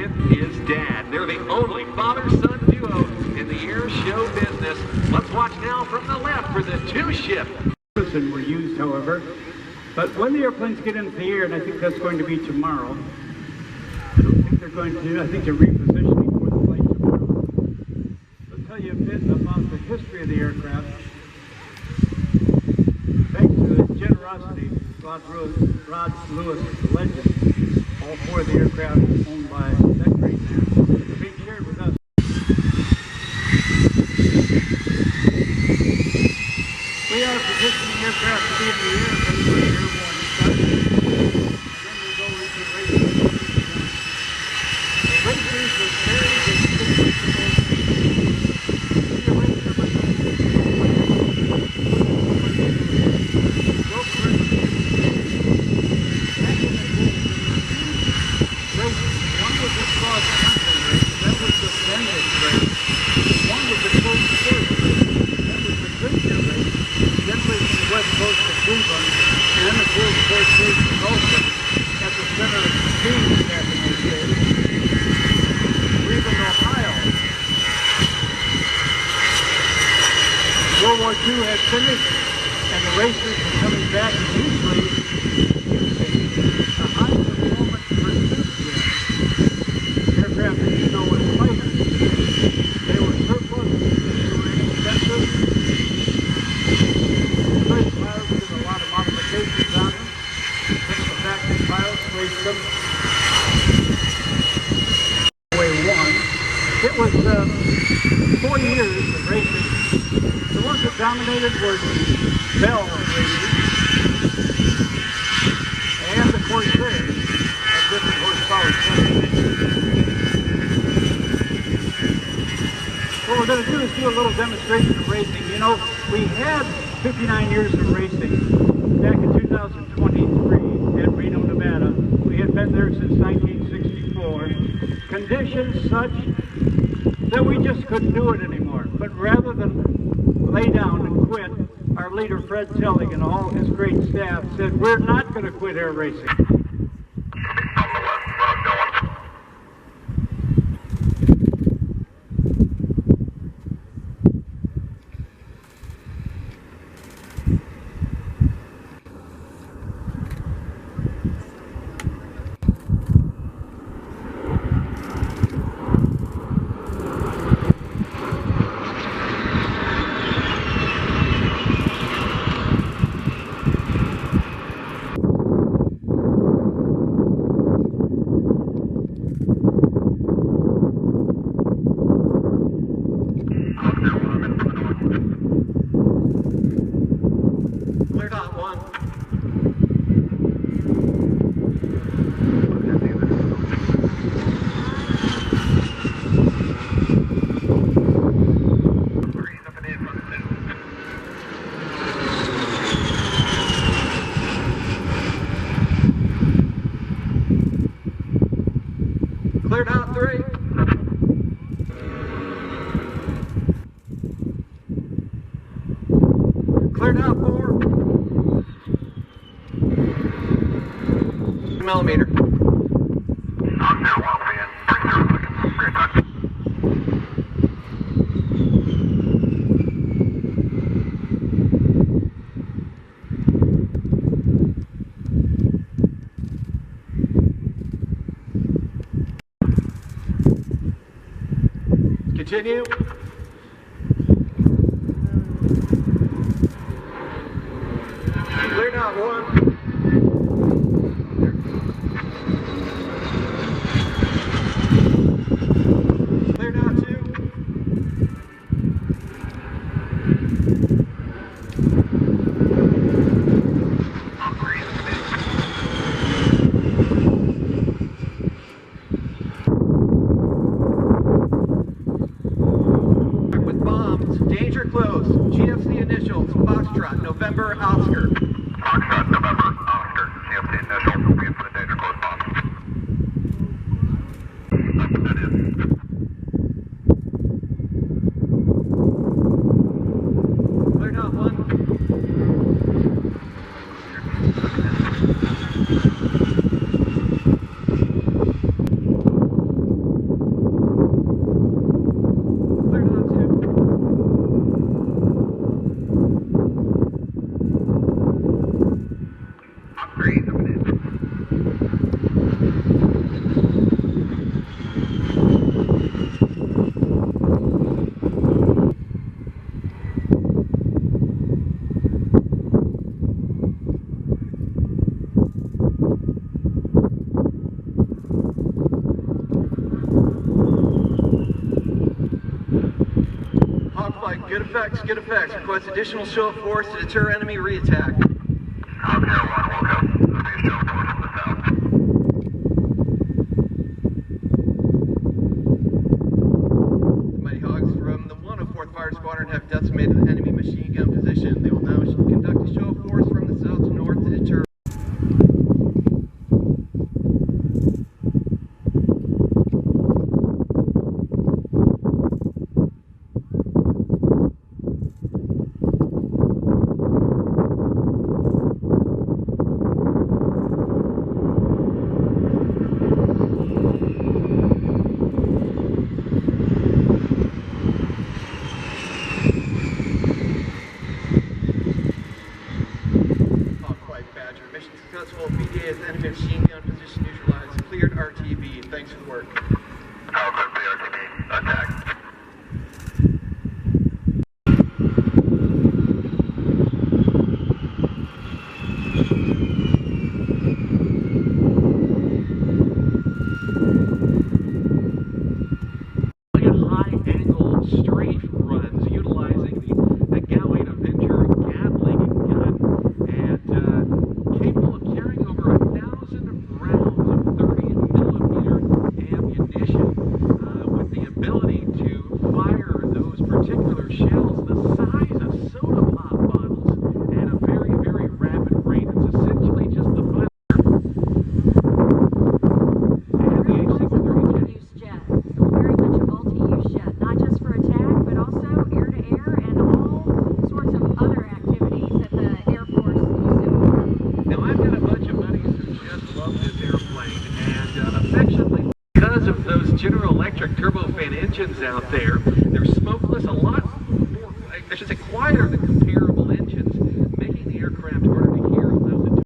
with his dad. They're the only father-son duo in the air show business. Let's watch now from the left for the two-ship. Were used, however, but when the airplanes get into the air, and I think that's going to be tomorrow, I don't think they're going to, I think they're repositioning for the flight tomorrow. I'll tell you a bit about the history of the aircraft. Thanks to the generosity of Rod Lewis, the legend, all four of the aircraft owned by that great man, are being shared with us. We are positioning aircraft to be in the air for the airborne start. And then we'll go into racing. The racers are very distinguishable. The racer must go for it. Back in the days, there were two races. One was a cross-country race. That was the Bendix race. One was a closed course race. That was the Goodyear race. Generally from the west coast of Cleveland, and the closed course race in Tulsa at the center of Kings back in those days. Cleveland, Ohio. World War II had finished, and the racers were coming back, and usually the high performance pursuit jets, aircraft that you know as fighters, they were surplus, they were inexpensive. Pilots did a lot of modifications on them. Some of the factory pilots raced them. It was 4 years of racing. The ones that dominated were the Bell racing and the Corsair at different horsepower settings. What we're going to do is do a little demonstration of racing. You know, we had 59 years of racing back in 2023 at Reno, Nevada. We had been there since 1964. Conditions such that we just couldn't do it anymore. But rather than lay down and quit, our leader Fred Telling and all his great staff said, we're not going to quit air racing. Cleared out 3. Cleared out 4. 2mm. Continue. Cleared out 1. Cleared out 2. Danger close. GFC initials. Foxtrot, November, Oscar. Foxtrot, November, Oscar. GFC initials. Wait for the danger close box. That's what that is. Cleared out 1. effects, good effects. Request additional show of force to deter enemy re-attack. Hog Era 1 will go. There'll be a show of force from the south. Mighty Hogs from the 104th Fire Squadron have decimated the enemy machine gun position. They will now conduct a show of force from the south to north to deter. Mission successful. BDA's enemy machine gun position neutralized. Cleared RTB. Thanks for the work. All clear for the RTB. Attack. High-angle strafe runs utilizing the A-10 Thunderbolt gun and capable of carrying over 1,000 rounds of 30mm ammunition with the ability to fire those particular shells the size of soda pop bottles at a very, very rapid rate. It's essentially just the fun. And the multi-use jet, very much a multi-use jet, not just for attack, but also air-to-air and all sorts of other activities that the Air Force uses it for. Now, I've got a bunch of buddies who just love this airplane, and affectionately, because of those General Electric turbofan engines out there, they're smokeless, a lot